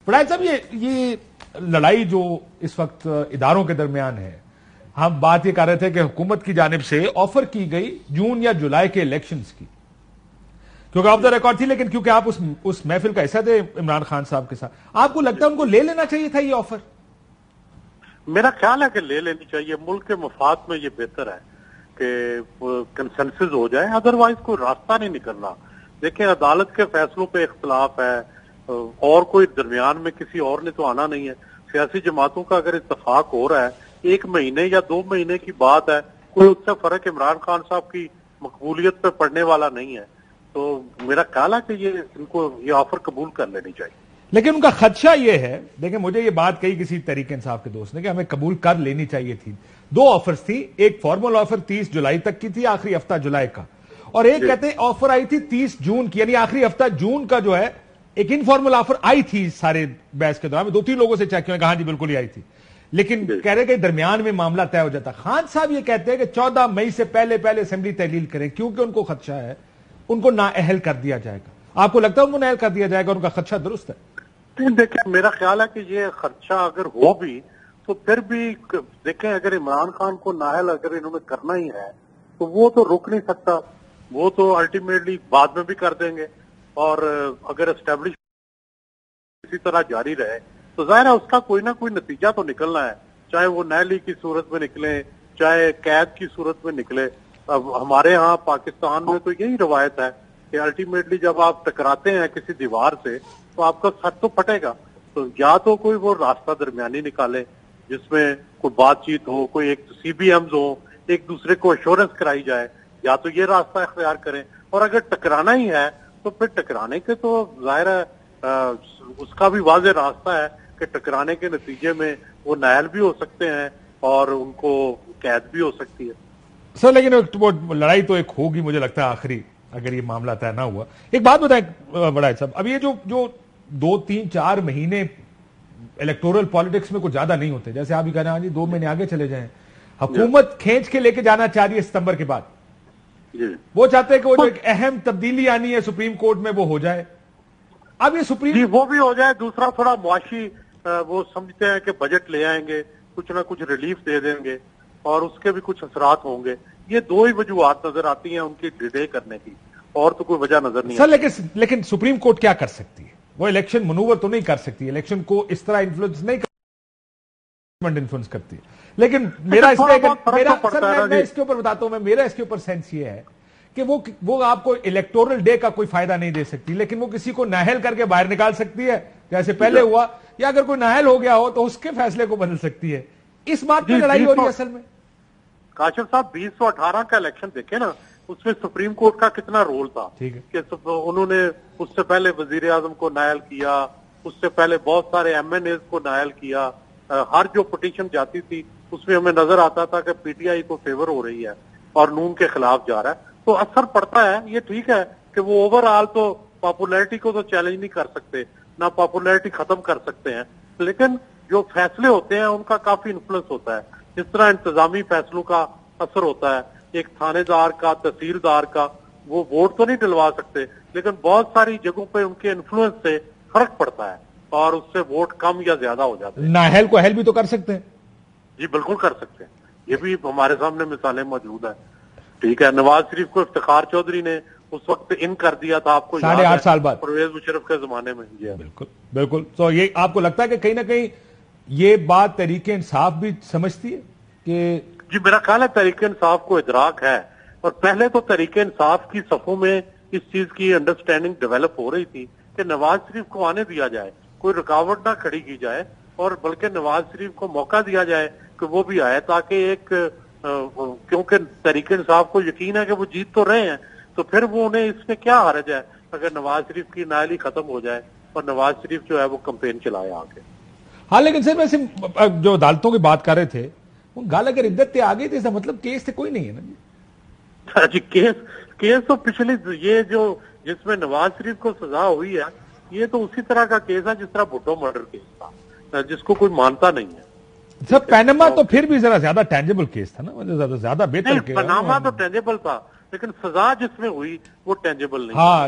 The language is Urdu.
فراید صاحب یہ لڑائی جو اس وقت اداروں کے درمیان ہے، ہم بات یہ کر رہے تھے کہ حکومت کی جانب سے آفر کی گئی جون یا جولائی کے الیکشنز کی، کیونکہ آف دا ریکارڈ تھی، لیکن کیونکہ آپ اس محفل کا حصہ تھے عمران خان صاحب کے ساتھ، آپ کو لگتا ہے ان کو لے لینا چاہیے تھا یہ آفر؟ میرا خیال ہے کہ لے لینی چاہیے، ملک کے مفاد میں یہ بہتر ہے کہ کنسنسس ہو جائے، ادروائز کوئی راستہ نہیں نکلنا۔ دیکھیں عدالت کے فیصلوں پہ اختلاف ہے اور کوئی درمیان میں کسی اور نے تو آنا نہیں ہے، سیاسی جماعتوں کا اگر اتفاق ہو رہا ہے 1 مہینے یا 2 مہینے کی بات ہے، کوئی اس سے فرق عمران خان صاحب کی مقبولیت پہ پڑنے والا نہیں ہے، تو میرا خیال ہے کہ ان کو یہ آفر قبول کر لینی چاہیے۔ لیکن ان کا خدشہ یہ ہے، دیکھیں مجھے یہ بات کہی کسی تحریک انصاف کے دوست نے کہ ہمیں قبول کر لینی چاہیے تھی، 2 آفرز تھی، ایک فارمل آفر 30 جولائی تک کی تھی، آخری ہفتہ جولائی کا، اور ایک کہتے ہیں آفر آئی تھی 30 جون کی، یعنی آخری ہفتہ جون کا جو ہے ایک انفارمل آفر آئی تھی سارے بحث کے دوران، 2-3 لوگوں سے چیک کیا، کہا جی بالکل ہی آئی تھی، لیکن کہہ رہے کہ درمیان میں معاملہ طے ہو جاتا۔ خان صاحب یہ کہتے ہیں کہ 14 مئی سے پہلے اسمبلی تحلیل کریں کیونکہ ان کو خدشہ ہے ان کو نااہل کر دیا جائے گا۔ آپ کو لگتا ہے ان کو نااہل کر دیا جائے گا؟ ان کا خدشہ درست ہے؟ دیکھیں میرا خیال ہے کہ یہ خدشہ اگر ہو بھی تو پھر بھی دیکھیں اگر عمران خان کو نااہل اگر انہوں نے کرنا ہی ہے تو وہ تو رک نہیں سکتا، وہ تو الٹیمیٹلی بعد میں بھی کر دیں گے، اور اگر اسٹیبلش اسی طرح جاری رہے تو ظاہر ہے اس کا کوئی نہ کوئی نتیجہ تو نکلنا ہے، چاہے وہ نیلی کی صورت میں نکلے چاہے قید کی صورت میں نکلے۔ اب ہمارے ہاں پاکستان میں تو یہی روایت ہے کہ الٹیمیٹلی جب آپ ٹکراتے ہیں کسی دیوار سے تو آپ کا سر تو پھٹے گا، تو یا تو کوئی وہ راستہ درمیانی نکالے جس میں کوئی بات چیت ہو، کوئی ایک CBMs ہو، ایک دوسرے کو ایشورنس کرائی جائے، یا تو یہ راستہ اختیار کریں، اور اگر ٹکرانا ہی ہے تو پھر ٹکرانے کے تو ظاہر ہے اس کا بھی واضح راستہ ہے کہ ٹکرانے کے نتیجے میں وہ نااہل بھی ہو سکتے ہیں اور ان کو قید بھی ہو سکتی ہے۔ سر لیکن وہ لڑائی تو ایک ہوگی مجھے لگتا ہے آخری، اگر یہ معاملہ طے نہ ہوا۔ ایک بات بتائیں بڑا صاحب، اب یہ جو 2-3-4 مہینے الیکٹورل پالیٹکس میں کچھ زیادہ نہیں ہوتے، جیسے آپ ہی کہہ رہے ہیں جی 2 مہینے آگے چلے جائیں، حکومت کھینچ کے لے کے جانا چاہ رہی ہے ستمبر کے بعد، وہ چاہتے ہیں کہ وہ جو ایک اہم تبدیلی آنی ہے سپریم کورٹ میں وہ ہو جائے، اب یہ سپریم وہ بھی ہو جائے، دوسرا تھوڑا معاشی وہ سمجھتے ہیں کہ بجٹ لے آئیں گے، کچھ نہ کچھ ریلیف دے دیں گے اور اس کے بھی کچھ اثرات ہوں گے، یہ 2 ہی وجوہات نظر آتی ہیں ان کی ڈیلے کرنے کی، اور تو کوئی وجہ نظر نہیں آتی۔ سر لیکن سپریم کورٹ کیا کر سکتی ہے؟ وہ الیکشن منور تو نہیں کر سکتی، الیکشن کو اس طرح انفلوئنس نہیں انفلوئنس کرتی، لیکن میرا اس کے اوپر بتاتا ہوں، میرا اس کے اوپر سینس یہ ہے کہ وہ آپ کو الیکٹورل ڈے کا کوئی فائدہ نہیں دے سکتی، لیکن وہ کسی کو نااہل کر کے باہر نکال سکتی ہے جیسے پہلے ہوا، یا اگر کوئی نااہل ہو گیا ہو تو اس کے فیصلے کو بدل سکتی ہے۔ اس بات پہ لڑائی ہو رہی ہے اصل میں۔ کاشف صاحب 2018 کا الیکشن دیکھیں نا، اس میں سپریم کورٹ کا کتنا رول تھا کہ انہوں نے اس سے پہلے وزیر اعظم کو نااہل کیا، اس سے پہلے بہت سارے MNAs کو نااہل کیا، ہر جو پٹیشن جاتی تھی اس میں ہمیں نظر آتا تھا کہ PTI کو فیور ہو رہی ہے اور نون کے خلاف جا رہا ہے، تو اثر پڑتا ہے۔ یہ ٹھیک ہے کہ وہ اوور آل تو پاپولیرٹی کو تو چیلنج نہیں کر سکتے، نہ پاپولیرٹی ختم کر سکتے ہیں، لیکن جو فیصلے ہوتے ہیں ان کا کافی انفلوئنس ہوتا ہے، جس طرح انتظامی فیصلوں کا اثر ہوتا ہے، ایک تھانے دار کا، تحصیلدار کا، وہ ووٹ تو نہیں ڈلوا سکتے لیکن بہت ساری جگہوں پہ ان کے انفلوئنس سے فرق پڑتا ہے اور اس سے ووٹ کم یا زیادہ ہو جاتے ہیں۔ نااہل کو اہل بھی تو کر سکتے ہیں؟ جی بالکل کر سکتے ہیں، یہ بھی ہمارے سامنے مثالیں موجود ہیں۔ ٹھیک ہے، نواز شریف کو افتخار چودھری نے اس وقت ان کر دیا تھا، آپ کو 8.5 سال بعد پرویز مشرف کے زمانے میں۔ جی بالکل بالکل۔ تو یہ آپ کو لگتا ہے کہ کہیں نہ کہیں یہ بات تحریک انصاف بھی سمجھتی ہے کہ جی میرا خیال ہے تحریک انصاف کو ادراک ہے، اور پہلے تو تحریک انصاف کی صفوں میں اس چیز کی انڈرسٹینڈنگ ڈیولپ ہو رہی تھی کہ نواز شریف کو آنے دیا جائے، کوئی رکاوٹ نہ کھڑی کی جائے، اور بلکہ نواز شریف کو موقع دیا جائے کہ وہ بھی آئے، تاکہ ایک کیونکہ تحریک انصاف کو یقین ہے کہ وہ جیت تو رہے ہیں، تو پھر وہ انہیں اس میں کیا حرج ہے اگر نواز شریف کی نااہلی ختم ہو جائے اور نواز شریف جو ہے وہ کمپین چلائے آگے۔ ہاں لیکن سر ویسے جو عدالتوں کی بات کر رہے تھے وہ گال اگر عدت تے آگئی تھی، اس کا مطلب کیس تے کوئی نہیں ہے نا جی۔ کیس تو پچھلی یہ جو جس میں نواز شریف کو سزا ہوئی ہے یہ تو اسی طرح کا کیس ہے جس طرح بھٹو مرڈر کیس تھا، جس کو کوئی مانتا نہیں ہے۔ سر پیناما تو پھر بھی ذرا زیادہ ٹینجیبل کیس تھا نا، زیادہ بہتر کیس۔ پیناما تو ٹینجیبل تھا لیکن سزا جس میں ہوئی وہ ٹینجیبل نہیں۔ ہاں